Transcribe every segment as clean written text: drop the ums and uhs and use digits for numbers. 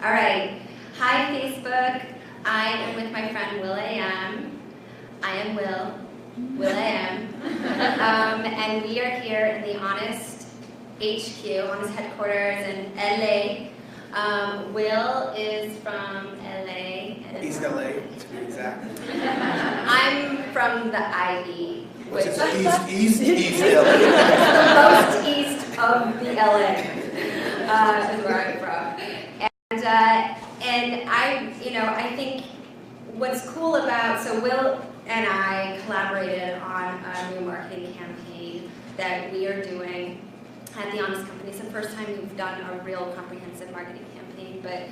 All right. Hi, Facebook. I am with my friend will.i.am. I am will.i.am. And we are here in the Honest HQ, Honest headquarters in LA. Will is from LA. East LA, to be exact. I'm from the IE. Which is East LA. The most east of the LA is where I'm from. And I think what's cool about, so Will and I collaborated on a new marketing campaign that we are doing at the Honest Company. It's the first time we've done a real comprehensive marketing campaign, but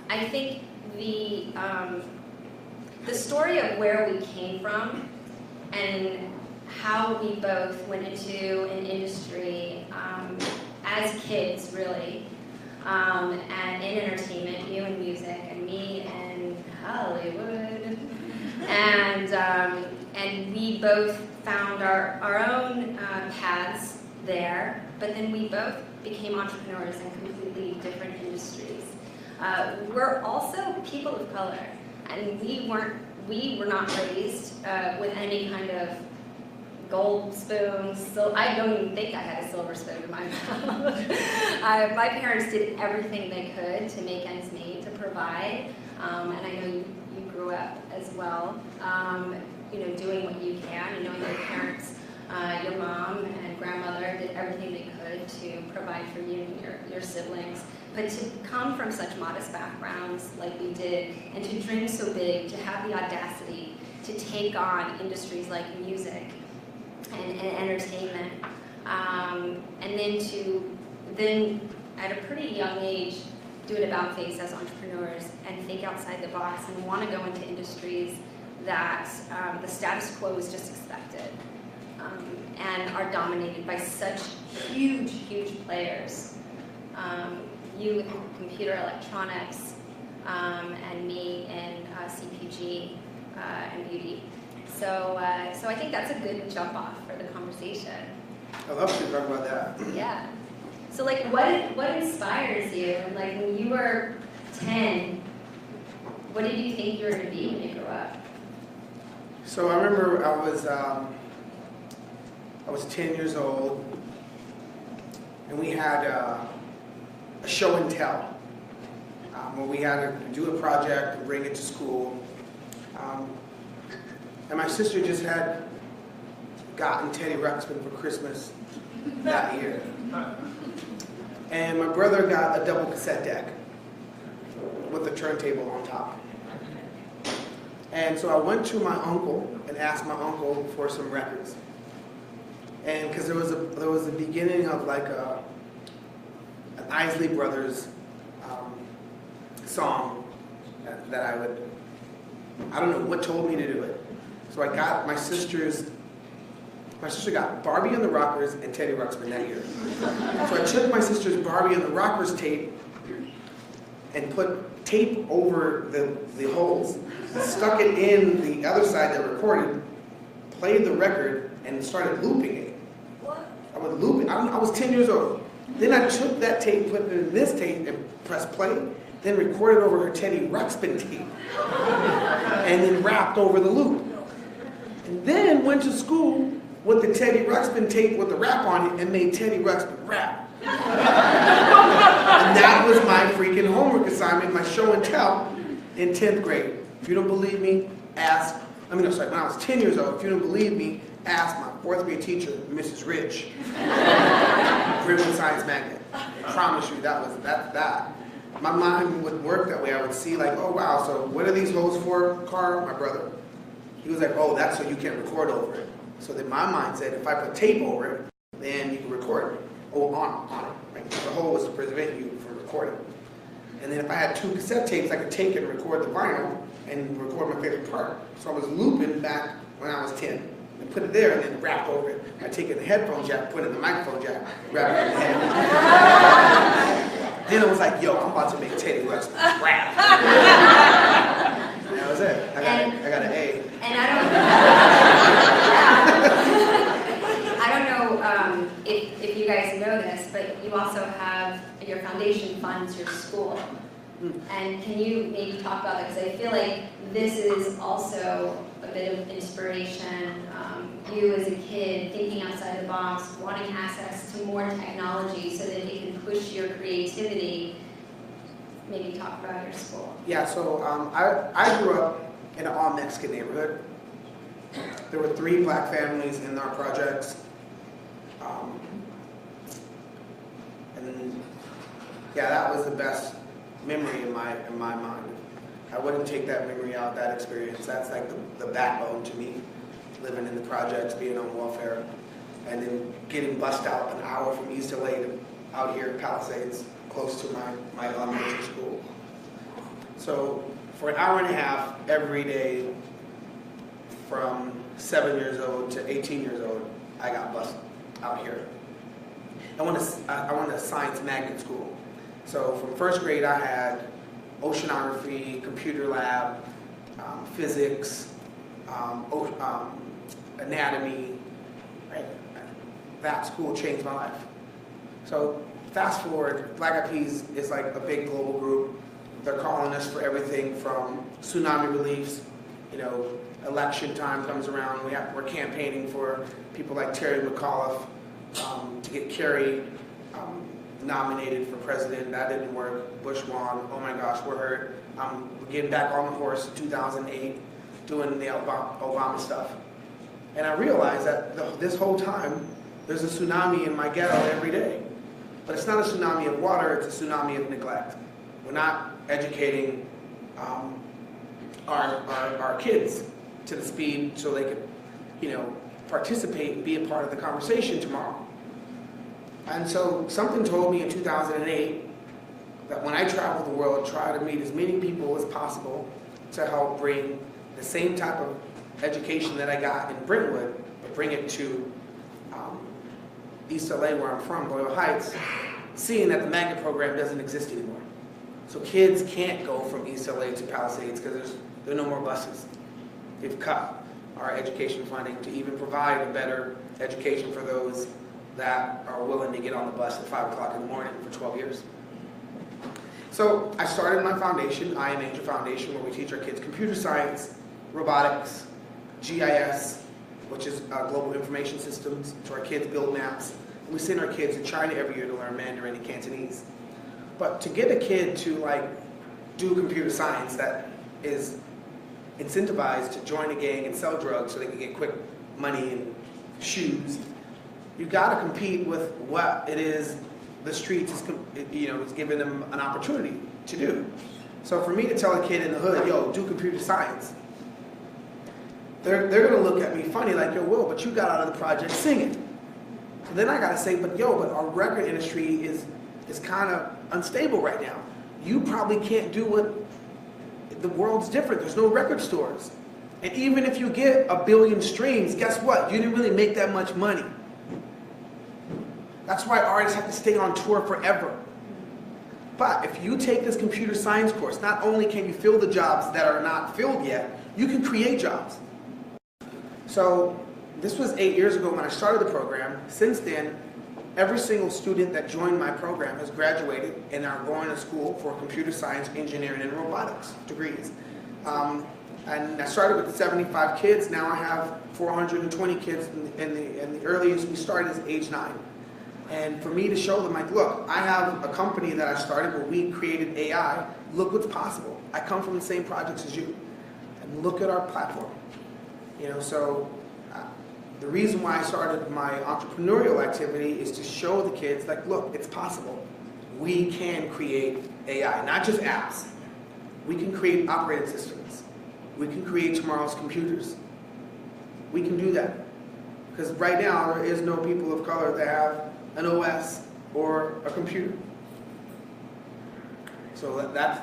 I think the story of where we came from and how we both went into an industry as kids, really, and in entertainment, you in music, and me in Hollywood, and we both found our own paths there, but then we both became entrepreneurs in completely different industries. We're also people of color, and we were not raised with any kind of gold spoons, so I don't even think I had a silver spoon in my mouth. My parents did everything they could to make ends meet, to provide, and I know you grew up as well, doing what you can, and knowing your parents, your mom and grandmother did everything they could to provide for you and your siblings. But to come from such modest backgrounds like we did, and to dream so big, to have the audacity to take on industries like music and entertainment, and then at a pretty young age do an about face as entrepreneurs and think outside the box and want to go into industries that the status quo is just expected, and are dominated by such huge players. You in computer electronics, and me in CPG and beauty. So I think that's a good jump off for the conversation. I love to talk about that. Yeah. So what inspires you? Like when you were 10, what did you think you were going to be when you grew up? So I remember I was 10 years old, and we had a show and tell where we had to do a project and bring it to school. And my sister just had gotten Teddy Ruxpin for Christmas that year. And my brother got a double cassette deck with a turntable on top. And so I went to my uncle and asked my uncle for some records. And because there was a beginning of like an Isley Brothers song that I don't know what told me to do it. So I got my sister got Barbie and the Rockers and Teddy Ruxpin that year. So I took my sister's Barbie and the Rockers tape and put tape over the holes, stuck it in the other side that recorded, played the record, and started looping it. I would loop it. I was 10 years old. Then I took that tape, put it in this tape, and pressed play, then recorded over her Teddy Ruxpin tape, and then rapped over the loop. And then went to school with the Teddy Ruxpin tape with the rap on it and made Teddy Ruxpin rap. And that was my freaking homework assignment, my show and tell in 10th grade. If you don't believe me, ask, when I was 10 years old, if you don't believe me, ask my 4th grade teacher, Mrs. Rich. Driven Science Magnet. I promise you that. My mind would work that way. I would see like, oh wow, so what are these holes for, Carl? My brother. He was like, oh, that's so you can't record over it. So then my mind said, if I put tape over it, then you can record it. Oh, on it. Right? The hole was to prevent you from recording. And then if I had 2 cassette tapes, I could take it and record the vinyl and record my favorite part. So I was looping back when I was 10. And put it there and then rap over it. I take it in the headphone jack, put it in the microphone jack, rap it in the head. Then I was like, yo, I'm about to make Teddy Ruxpin rap. And that was it. I got an A. And I don't know if you guys know this, but you also have, your foundation funds your school. And can you maybe talk about that? Because I feel like this is also a bit of inspiration. You as a kid thinking outside the box, wanting access to more technology so that it can push your creativity. Maybe talk about your school. Yeah, so I grew up in an all-Mexican neighborhood. There were 3 black families in our projects. And yeah, that was the best memory in my mind. I wouldn't take that memory out, that experience. That's like the backbone to me, living in the projects, being on welfare, and then getting bussed out an hour from East LA to out here in Palisades, close to my elementary school. So for an hour and a half every day from 7 years old to 18 years old, I got bussed out here. I went to science magnet school. So from first grade I had oceanography, computer lab, physics, anatomy. Right? That school changed my life. So fast forward, Black Eyed Peas is like a big global group. They're calling us for everything from tsunami reliefs, election time comes around, we're campaigning for people like Terry McAuliffe to get Kerry nominated for president. That didn't work. Bush won. Oh my gosh, we're hurt. We're getting back on the horse in 2008, doing the Obama stuff. And I realized that this whole time, there's a tsunami in my ghetto every day. But it's not a tsunami of water, it's a tsunami of neglect. We're not educating our kids to the speed so they could, participate and be a part of the conversation tomorrow. And so something told me in 2008 that when I travel the world, try to meet as many people as possible to help bring the same type of education that I got in Brentwood, but bring it to East LA, where I'm from, Loyal Heights, seeing that the magnet program doesn't exist anymore. So kids can't go from East LA to Palisades because there are no more buses. They've cut our education funding to even provide a better education for those that are willing to get on the bus at 5 o'clock in the morning for 12 years. So I started my foundation, will.i.am Foundation, where we teach our kids computer science, robotics, GIS, which is global information systems, so our kids build maps. And we send our kids to China every year to learn Mandarin and Cantonese. But to get a kid to do computer science that is incentivized to join a gang and sell drugs so they can get quick money and shoes, you got to compete with what it is the streets is giving them an opportunity to do. So for me to tell a kid in the hood, yo, do computer science, they're going to look at me funny like, yo, Will, but you got out of the project singing. So then I got to say, but our record industry is kind of unstable right now. You probably can't do what the world's different. There's no record stores. And even if you get 1 billion streams, guess what? You didn't really make that much money. That's why artists have to stay on tour forever. But if you take this computer science course, not only can you fill the jobs that are not filled yet, you can create jobs. So this was 8 years ago when I started the program. Since then, every single student that joined my program has graduated and are going to school for computer science, engineering, and robotics degrees. And I started with 75 kids. Now I have 420 kids, and the earliest we started is age 9. And for me to show them, look, I have a company that I started where we created AI. Look what's possible. I come from the same projects as you. And look at our platform. So the reason why I started my entrepreneurial activity is to show the kids, look, it's possible. We can create AI, not just apps. We can create operating systems. We can create tomorrow's computers. We can do that. Because right now, there is no people of color that have an OS or a computer. So that's,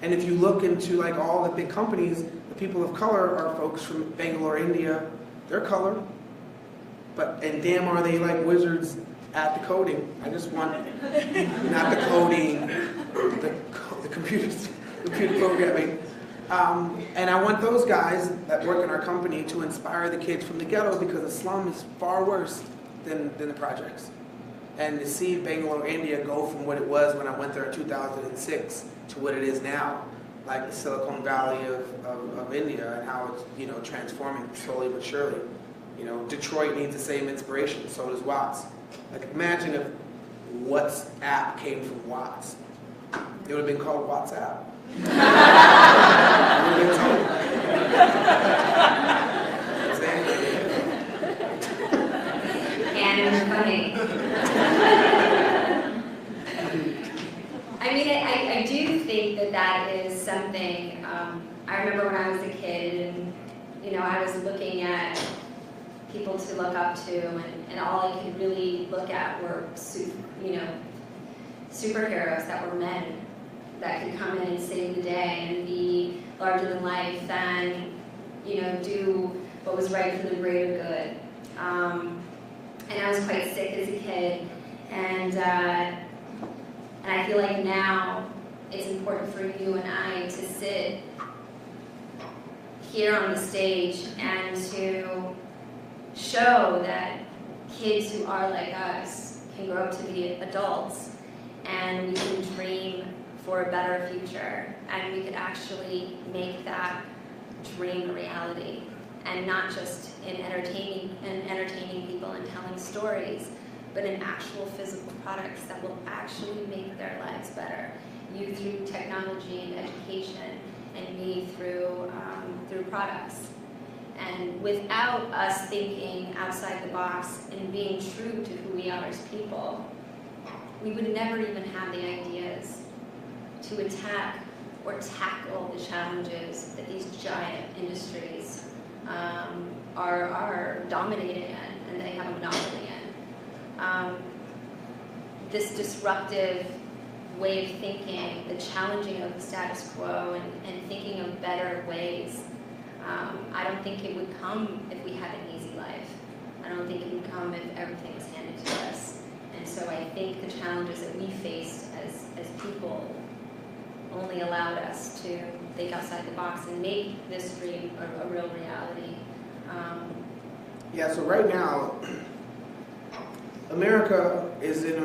and if you look into all the big companies, the people of color are folks from Bangalore, India. They're color. And damn, are they wizards at the coding. I just want, not the coding, the computer programming. And I want those guys that work in our company to inspire the kids from the ghetto, because the slum is far worse than the projects. And to see Bangalore, India go from what it was when I went there in 2006 to what it is now, like the Silicon Valley of India, and how it's, you know, transforming slowly but surely. You know, Detroit needs the same inspiration, so does Watts. Like, imagine if WhatsApp came from Watts. It would have been called WhatsApp. It would have been told. And funny. I mean, I do think that that is something. I remember when I was a kid, and you know, I was looking at people to look up to, and all I could really look at were, you know, superheroes that were men that could come in and save the day and be larger than life and, you know, do what was right for the greater good. And I was quite sick as a kid, and I feel like now it's important for you and I to sit here on the stage and to show that kids who are like us can grow up to be adults, and we can dream for a better future, and we could actually make that dream a reality, and not just in entertaining people and telling stories, but in actual physical products that will actually make their lives better. You through technology and education, and me through products. And without us thinking outside the box and being true to who we are as people, we would never even have the ideas to attack or tackle the challenges that these giant industries are dominating in, and they have a monopoly in. This disruptive way of thinking, the challenging of the status quo, and thinking of better ways, I don't think it would come if we had an easy life. I don't think it would come if everything was handed to us. And so I think the challenges that we faced as people only allowed us to think outside the box and make this dream a real reality. Yeah, so right now, America is in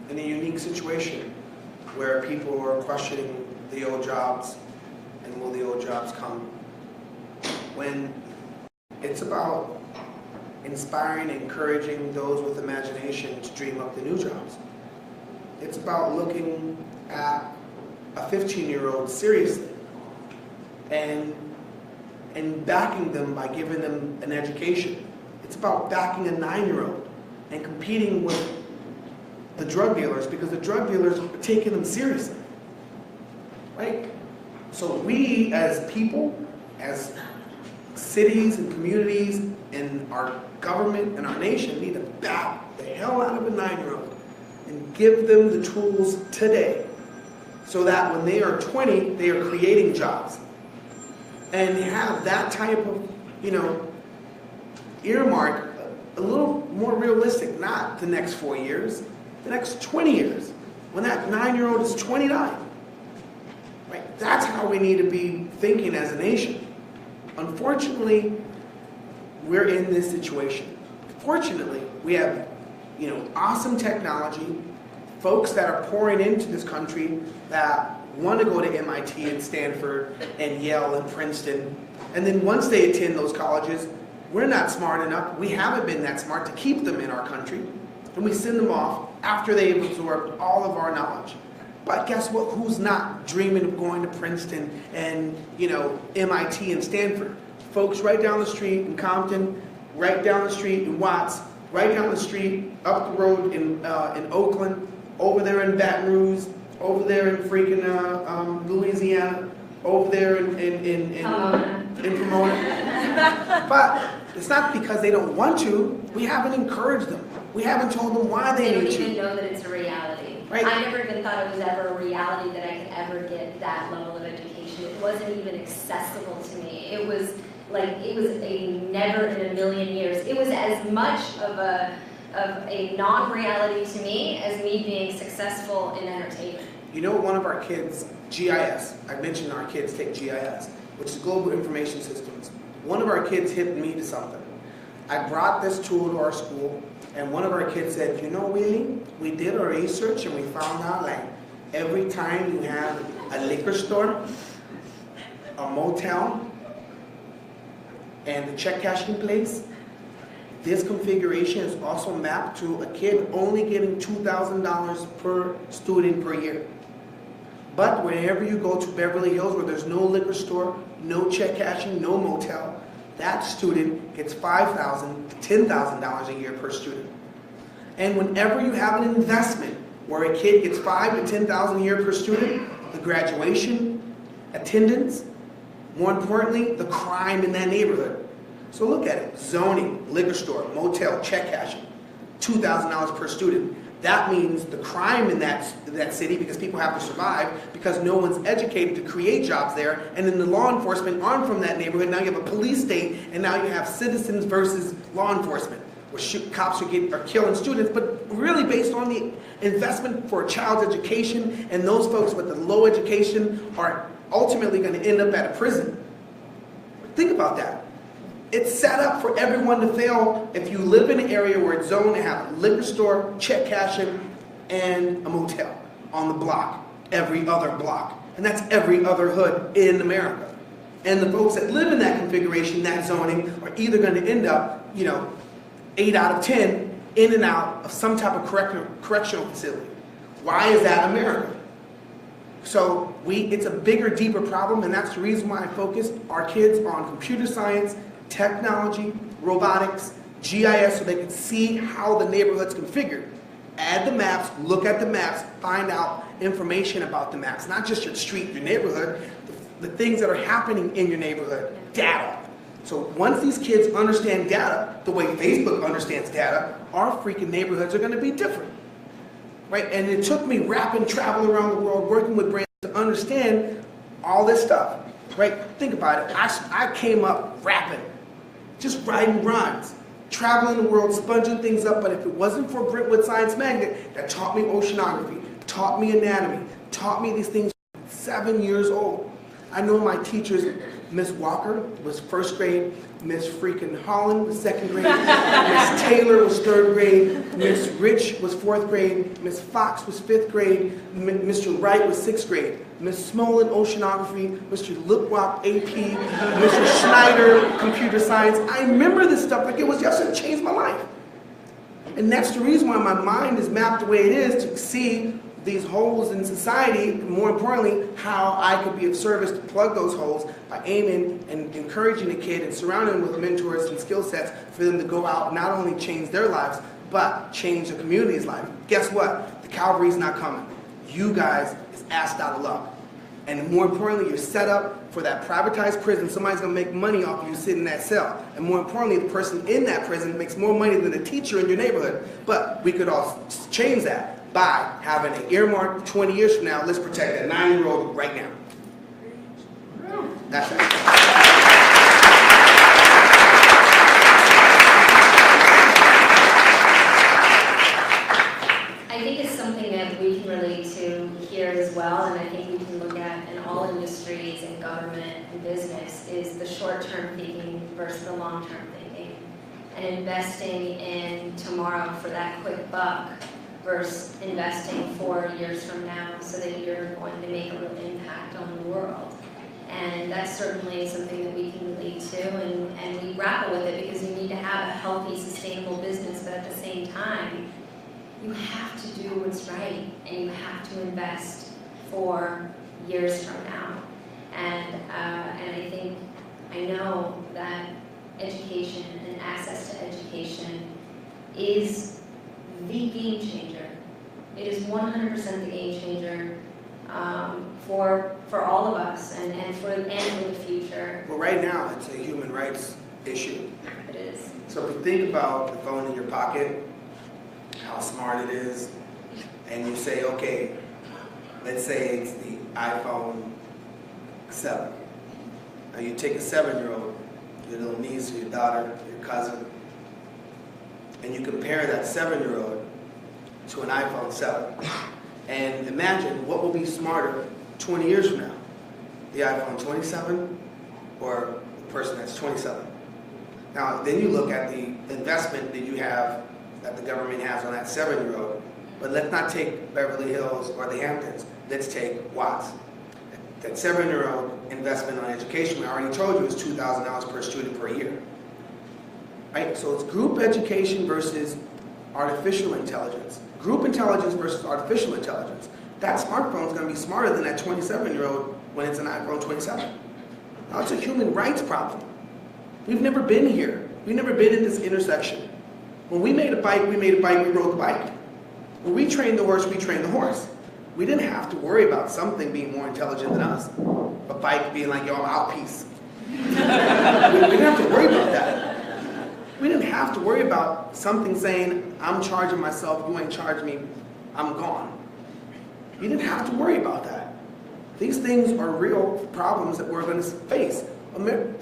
a unique situation where people are questioning the old jobs, and will the old jobs come? When it's about inspiring and encouraging those with imagination to dream up the new jobs. It's about looking at a 15-year-old seriously and backing them by giving them an education. It's about backing a 9-year-old and competing with the drug dealers, because the drug dealers are taking them seriously, right? So we as people, as cities and communities and our government and our nation need to back the hell out of a 9-year-old and give them the tools today so that when they are 20, they are creating jobs. And have that type of, you know, earmark a little more realistic, not the next 4 years, the next 20 years, when that 9-year-old is 29. Right? That's how we need to be thinking as a nation. Unfortunately, we're in this situation. Fortunately, we have, you know, awesome technology, folks that are pouring into this country that want to go to MIT and Stanford and Yale and Princeton, and then once they attend those colleges, we're not smart enough, we haven't been that smart to keep them in our country, and we send them off after they've absorbed all of our knowledge. But guess what? Who's not dreaming of going to Princeton and, you know, MIT and Stanford? Folks right down the street in Compton, right down the street in Watts, right down the street, up the road in Oakland, over there in Baton Rouge, over there in freaking Louisiana, over there in Pomona. But it's not because they don't want to. We haven't encouraged them. We haven't told them why they need to. They don't even know that it's a reality. Right. I never even thought it was ever a reality that I could ever get that level of education. It wasn't even accessible to me. It was like, it was a never in a million years. It was as much of a non-reality to me as me being successful in entertainment. You know, one of our kids, GIS, I mentioned our kids take GIS, which is Global Information Systems. One of our kids hit me to something. I brought this tool to our school, and one of our kids said, you know, Willie, we did our research and we found out like every time you have a liquor store, a motel, and the check cashing place, this configuration is also mapped to a kid only getting $2,000 per student per year. But whenever you go to Beverly Hills where there's no liquor store, no check cashing, no motel, that student gets $5,000 to $10,000 a year per student. And whenever you have an investment where a kid gets $5,000 to $10,000 a year per student, the graduation, attendance, more importantly, the crime in that neighborhood. So look at it, zoning, liquor store, motel, check cashing, $2,000 per student. That means the crime in that city, because people have to survive, because no one's educated to create jobs there, and then the law enforcement armed from that neighborhood. Now you have a police state, and now you have citizens versus law enforcement, where cops are killing students, but really based on the investment for a child's education, and those folks with the low education are ultimately going to end up at a prison. Think about that. It's set up for everyone to fail if you live in an area where it's zoned to have a liquor store, check cashing, and a motel on the block, every other block. And that's every other hood in America. And the folks that live in that configuration, that zoning, are either going to end up, 8 out of 10 in and out of some type of correctional facility. Why is that America? So it's a bigger, deeper problem, and that's the reason why I focused our kids on computer science, technology, robotics, GIS, so they can see how the neighborhood's configured. Add the maps, look at the maps, find out information about the maps, not just your street, your neighborhood, the things that are happening in your neighborhood, data. So once these kids understand data, the way Facebook understands data, our freaking neighborhoods are going to be different. Right? And it took me rapping, traveling around the world, working with brands to understand all this stuff. Right? Think about it. I came up rapping, just writing rhymes, traveling the world, sponging things up, but if it wasn't for Brentwood Science Magnet that taught me oceanography, taught me anatomy, taught me these things from 7 years old. I know my teachers, Miss Walker was first grade, Miss freaking Holland was second grade, Miss Taylor was third grade, Miss Rich was fourth grade, Miss Fox was fifth grade, Mr. Wright was sixth grade, Miss Smolin oceanography, Mr. Lipwalk AP, Mr. Schneider computer science. I remember this stuff like it was yesterday. It changed my life. And that's the reason why my mind is mapped the way it is, to see these holes in society, and more importantly, how I could be of service to plug those holes by aiming and encouraging a kid and surrounding them with mentors and skill sets for them to go out and not only change their lives, but change the community's life. Guess what? The cavalry's not coming. You guys is asked out of luck. And more importantly, you're set up for that privatized prison. Somebody's going to make money off of you sitting in that cell. And more importantly, the person in that prison makes more money than the teacher in your neighborhood. But we could all change that by having an earmark 20 years from now. Let's protect that 9-year-old right now. That's it. I think it's something that we can relate to here as well, and I think we can look at in all industries and government and business, is the short-term thinking versus the long-term thinking, and investing in tomorrow for that quick buck versus investing 4 years from now so that you're going to make a real impact on the world. And that's certainly something that we can relate to, and we grapple with it because you need to have a healthy, sustainable business, but at the same time, you have to do what's right, and you have to invest for years from now. And I know that education and access to education is the game changer. It is 100% the game changer for all of us and for the future. Well, right now, it's a human rights issue. It is. So if you think about the phone in your pocket, how smart it is, and you say, okay, let's say it's the iPhone 7. Now you take a 7-year-old, your little niece or your daughter, your cousin, and you compare that 7-year-old to an iPhone 7. And imagine what will be smarter 20 years from now, the iPhone 27 or the person that's 27. Now, then you look at the investment that you have, that the government has on that 7-year-old, but let's not take Beverly Hills or the Hamptons. Let's take Watts. That 7-year-old investment on education, I already told you, is $2,000 per student per year. Right? So it's group education versus artificial intelligence. Group intelligence versus artificial intelligence. That smartphone is going to be smarter than that 27-year-old when it's an iPhone 27. Now, it's a human rights problem. We've never been here. We've never been in this intersection. When we made a bike, we rode the bike. When we trained the horse, we trained the horse. We didn't have to worry about something being more intelligent than us. A bike being like, yo, I'm out, peace. we didn't have to worry about that. We didn't have to worry about something saying, I'm charging myself, you ain't charging me, I'm gone. We didn't have to worry about that. These things are real problems that we're going to face.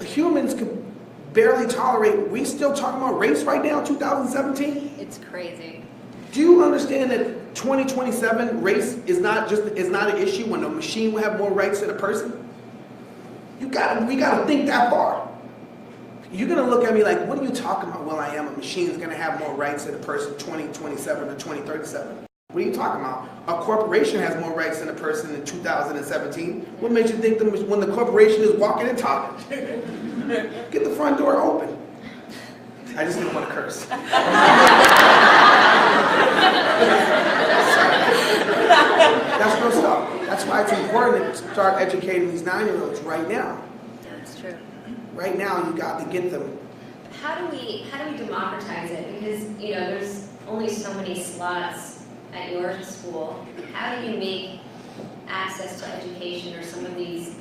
Humans could barely tolerate, we still talking about race right now, 2017? It's crazy. Do you understand that 2027 race is not an issue when a machine will have more rights than a person? We gotta think that far. You're gonna look at me like, what are you talking about? will.i.am, a machine is gonna have more rights than a person 2027 or 2037. What are you talking about? A corporation has more rights than a person in 2017. What makes you think when the corporation is walking and talking? Get the front door open. I just didn't want to curse. That's real stuff. That's why it's important to start educating these 9-year-olds right now. That's true. Right now, you got to get them. How do we democratize it? Because there's only so many slots at your school. How do you make access to education or some of these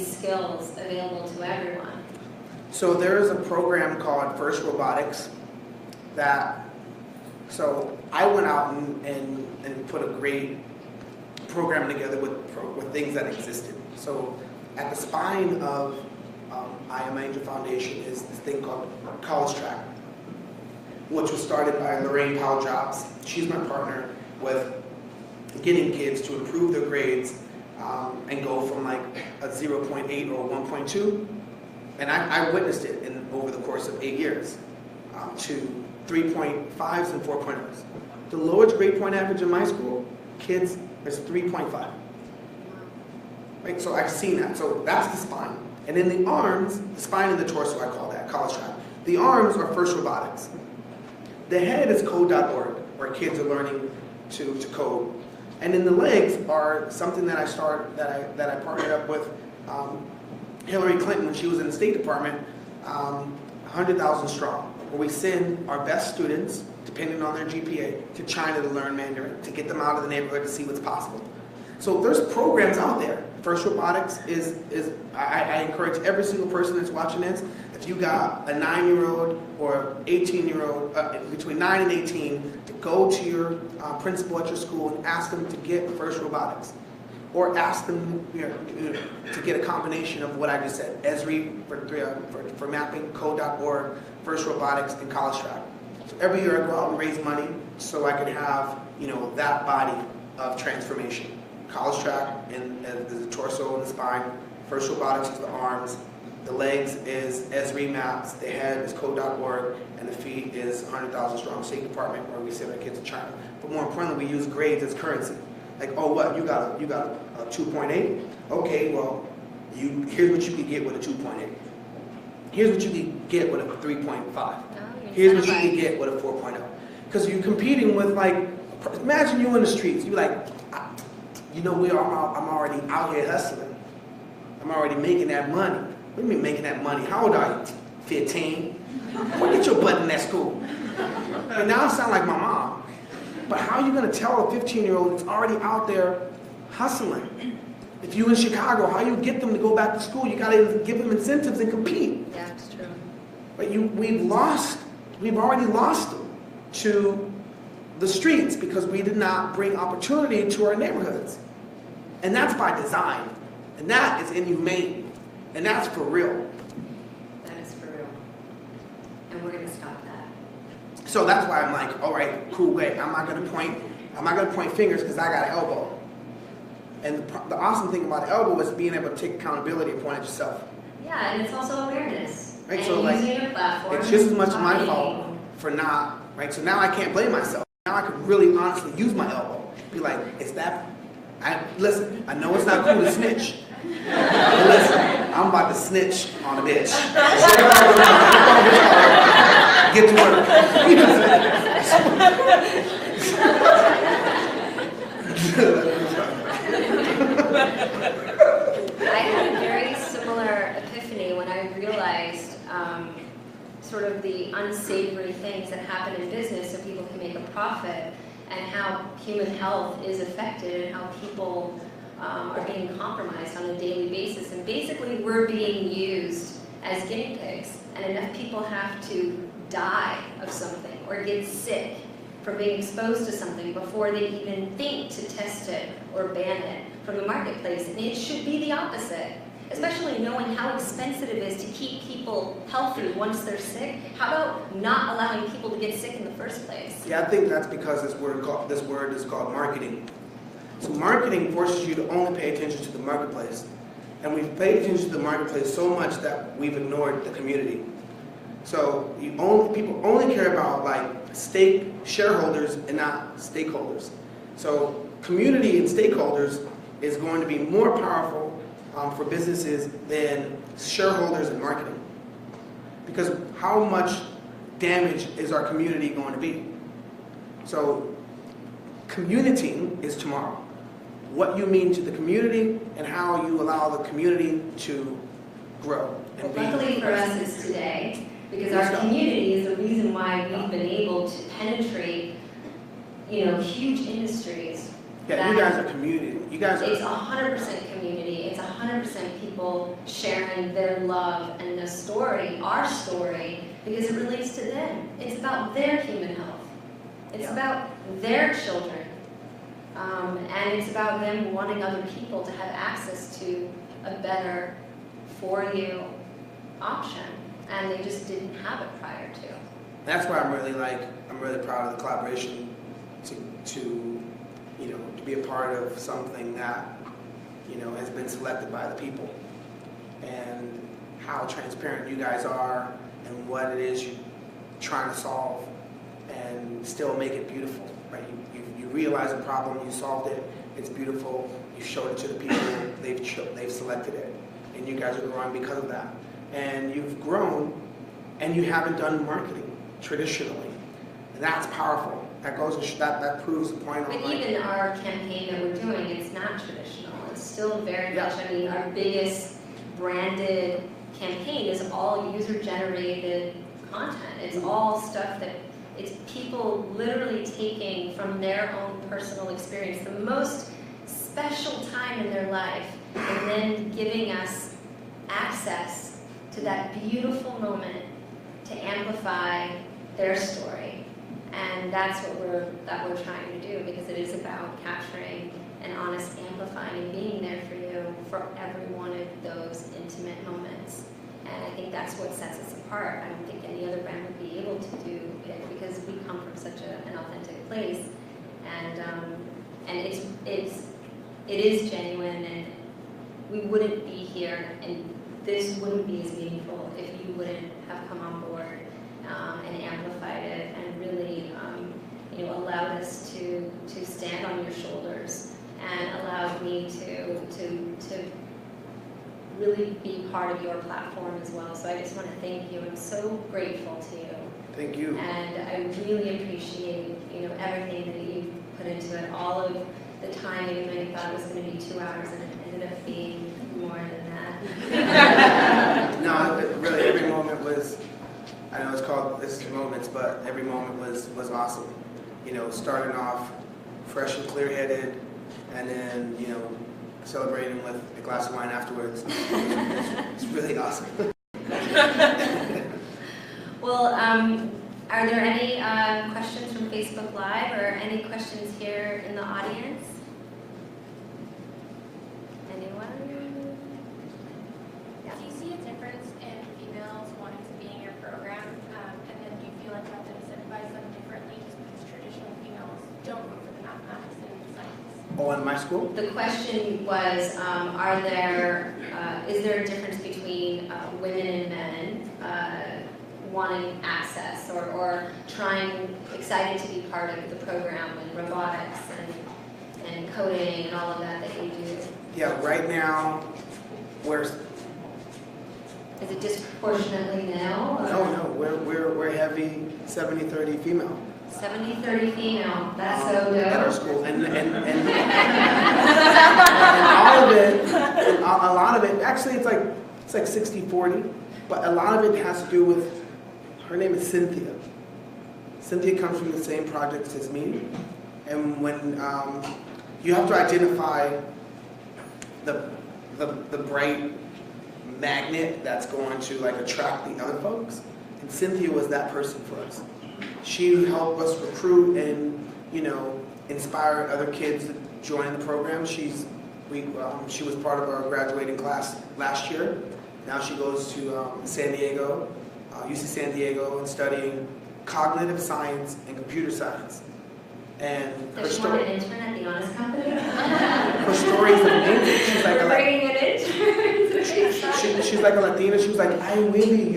skills available to everyone? So there is a program called First Robotics so I went out and put a great program together with things that existed. So at the spine of I Am Angel Foundation is this thing called College Track, which was started by Lorraine Powell-Jobs. She's my partner with getting kids to improve their grades and go from like a 0.8 or 1.2. And I witnessed it over the course of 8 years to 3.5s and 4.0s. The lowest grade point average in my school, kids, is 3.5. Right? So I've seen that. So that's the spine. And then the arms, the spine and the torso, I call that, College Track. The arms are First Robotics. The head is code.org, where kids are learning to code. And then the legs are something that I partnered up with Hillary Clinton when she was in the State Department, 100,000 strong, where we send our best students, depending on their GPA, to China to learn Mandarin, to get them out of the neighborhood to see what's possible. So there's programs out there. First Robotics I encourage every single person that's watching this, if you got a 9-year-old or 18-year-old, between 9 and 18, to go to your principal at your school and ask them to get First Robotics. Or ask them to get a combination of what I just said, Esri for mapping, code.org, First Robotics, and College Track. So every year I go out and raise money so I can have that body of transformation. College Track and the torso and the spine, First Robotics is the arms, the legs is Esri maps, the head is code.org, and the feet is 100,000 strong State Department where we send our kids to China. But more importantly, we use grades as currency. Like, oh, what, you got a 2.8? Okay, well, here's what you could get with a 2.8. Here's what you could get with a 3.5. Here's what you could get with a 4.0. Because you're competing with, like, imagine you in the streets. You're like, I'm already out here hustling. I'm already making that money. What do you mean making that money? How old are you? 15? Well, get your butt in that school. And now I sound like my mom. But how are you going to tell a 15-year-old that's already out there hustling? If you're in Chicago, how you get them to go back to school? You got to give them incentives and compete. Yeah, that's true. But we've already lost them to the streets because we did not bring opportunity to our neighborhoods. And that's by design. And that is inhumane. And that's for real. That is for real. And we're going to stop that. So that's why I'm like, all right, cool, wait, I'm not gonna point fingers because I got an elbow. And the awesome thing about the elbow is being able to take accountability and point at yourself. Yeah, and it's also awareness. right? And So like, using your platform. it's just as much my talking. fault for not, right? So now I can't blame myself. Now I can really honestly use my elbow. Be like, is that, listen, I know it's not cool to snitch. But listen, I'm about to snitch on a bitch. Get to work. You know what I had a very similar epiphany when I realized sort of the unsavory things that happen in business so people can make a profit, and how human health is affected, and how people are being compromised on a daily basis. And basically, we're being used as guinea pigs, and enough people have to die of something or get sick from being exposed to something before they even think to test it or ban it from the marketplace. And it should be the opposite, especially knowing how expensive it is to keep people healthy once they're sick. How about not allowing people to get sick in the first place? Yeah, I think that's because this word is called marketing. So marketing forces you to only pay attention to the marketplace. And we've paid attention to the marketplace so much that we've ignored the community. So people only care about like shareholders and not stakeholders. So community and stakeholders is going to be more powerful for businesses than shareholders and marketing. Because how much damage is our community going to be? So communitying is tomorrow. What you mean to the community and how you allow the community to grow. And luckily for us, it's today, because our community is the reason why we've been able to penetrate, huge industries. Yeah, you guys are community. You guys are. It's 100% community. It's 100% people sharing their love and the story, our story, because it relates to them. It's about their human health. It's about their children. And it's about them wanting other people to have access to a better for-you option. And they just didn't have it prior to. That's why I'm really proud of the collaboration to be a part of something that, has been selected by the people. And how transparent you guys are and what it is you're trying to solve and still make it beautiful, right? You realize a problem, you solved it, it's beautiful, you showed it to the people, they've selected it, and you guys are growing because of that. And you've grown, and you haven't done marketing traditionally, and that's powerful. That that proves the point. But even our campaign that we're doing, it's not traditional. It's still very much. Our biggest branded campaign is all user-generated content. It's all stuff that it's people literally taking from their own personal experience, the most special time in their life, and then giving us access to that beautiful moment to amplify their story. And that's what we're trying to do, because it is about capturing and honest amplifying and being there for you for every one of those intimate moments. And I think that's what sets us apart. I don't think any other brand would be able to do it, because we come from such an authentic place, and it is genuine, and we wouldn't be here, and this wouldn't be as meaningful if you wouldn't have come on board and amplified it, and really allowed us to stand on your shoulders, and allowed me to really be part of your platform as well. So I just want to thank you. I'm so grateful to you. Thank you. And I really appreciate everything that you put into it. All of the time, even though you thought it was going to be 2 hours, and it ended up being more than that. No, really, every moment was. I know it's called This is Moments, but every moment was awesome. Starting off fresh and clear-headed, and then celebrating with a glass of wine afterwards. It's really awesome. Well, are there any questions from Facebook Live, or any questions here in the audience? Anyone? Yeah. Do you see a difference in females wanting to be in your program, and then do you feel like you have to incentivize them differently just because traditional females don't go for the mathematics and science? Oh, in my school? The question was, is there a difference between between women and men wanting access or excited to be part of the program and robotics and coding and all of that you do? Yeah, right now, Is it disproportionately male? no, we're heavy 70-30 female. 70-30 female. That's so dope. At our school, and all of it, a lot of it. Actually, it's like 60-40, but a lot of it has to do with. Her name is Cynthia. Cynthia comes from the same projects as me, and when you have to identify the bright magnet that's going to like attract the other folks, and Cynthia was that person for us. She helped us recruit and inspire other kids to join the program. She was part of our graduating class last year. Now she goes to San Diego, UC San Diego, and studying cognitive science and computer science. And does she want an intern at the Honest Company? Her story is amazing. She's like bringing an intern. She's like a Latina. She was like, I really,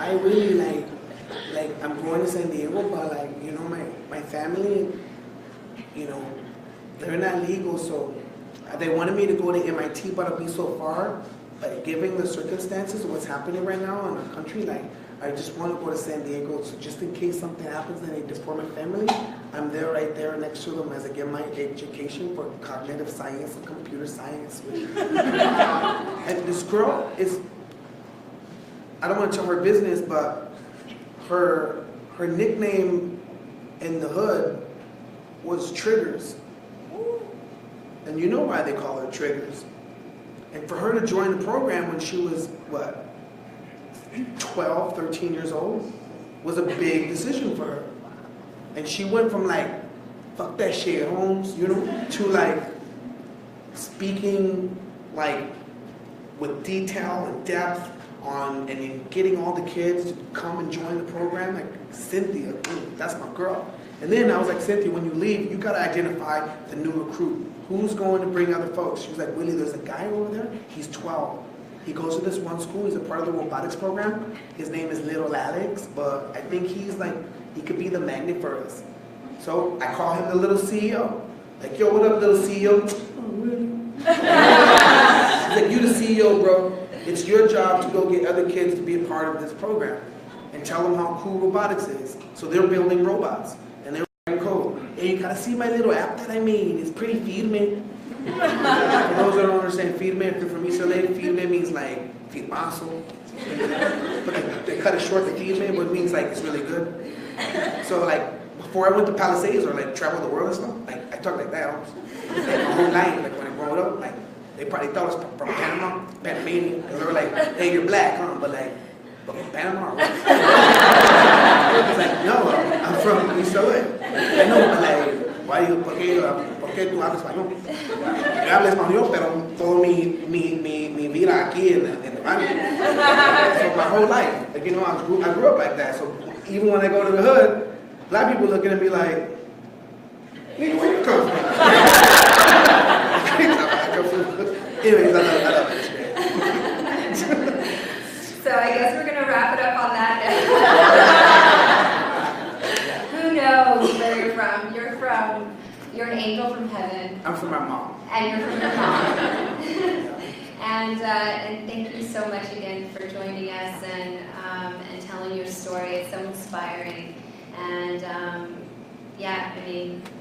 I really like I'm going to San Diego, but my family, they're not legal, so they wanted me to go to MIT, but I'll be so far. But given the circumstances of what's happening right now in our country, I just want to go to San Diego, so just in case something happens and they deport my family, I'm there right there next to them as I get my education for cognitive science and computer science. And this girl is, I don't want to tell her business, but her nickname in the hood was Triggers. And you know why they call her Triggers. And for her to join the program when she was, 12, 13 years old, was a big decision for her. And she went from fuck that shit, Holmes, to speaking with detail and depth on and in getting all the kids to come and join the program. Cynthia, that's my girl. And then I was like, Cynthia, when you leave, you gotta identify the new recruit. Who's going to bring other folks? She was like, Willie, there's a guy over there. He's 12. He goes to this one school. He's a part of the robotics program. His name is Little Alex, but I think he could be the magnet for us. So I call him the little CEO. Yo, what up, little CEO? Oh, really? He's like, you the CEO, bro. It's your job to go get other kids to be a part of this program and tell them how cool robotics is. So they're building robots and they're writing code. And you gotta see my little app that I made. It's pretty firme. For those that don't understand firme, if you're from East LA, firme means firmazo. But they cut it short to firme, but it means it's really good. So before I went to Palisades or travel the world and stuff, I talked like that almost. My whole life, when I grew up, they probably thought I was from Panama, Panamanian, because they were like, hey, you're black, huh? But from Panama? I was like, no, I'm from East LA. I know, but why you, ¿por qué tú hablas español? Yo hablo español, pero toda mi vida aquí en el barrio. So my whole life, I grew up like that. So even when I go to the hood, black people looking at me like, nigga, where you come from? Anyways, I love it. So I guess we're going to wrap it up on that note. Who knows where you're from? You're an angel from heaven. I'm from my mom. And you're from your mom. And thank you so much again for joining us and telling your story. It's so inspiring. And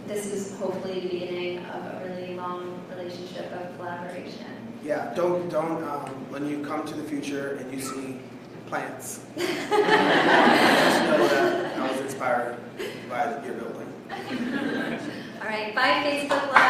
this is hopefully the beginning of a really long relationship of collaboration. Yeah, don't when you come to the future and you see plants, just know that I was inspired by your building. All right, bye Facebook Live.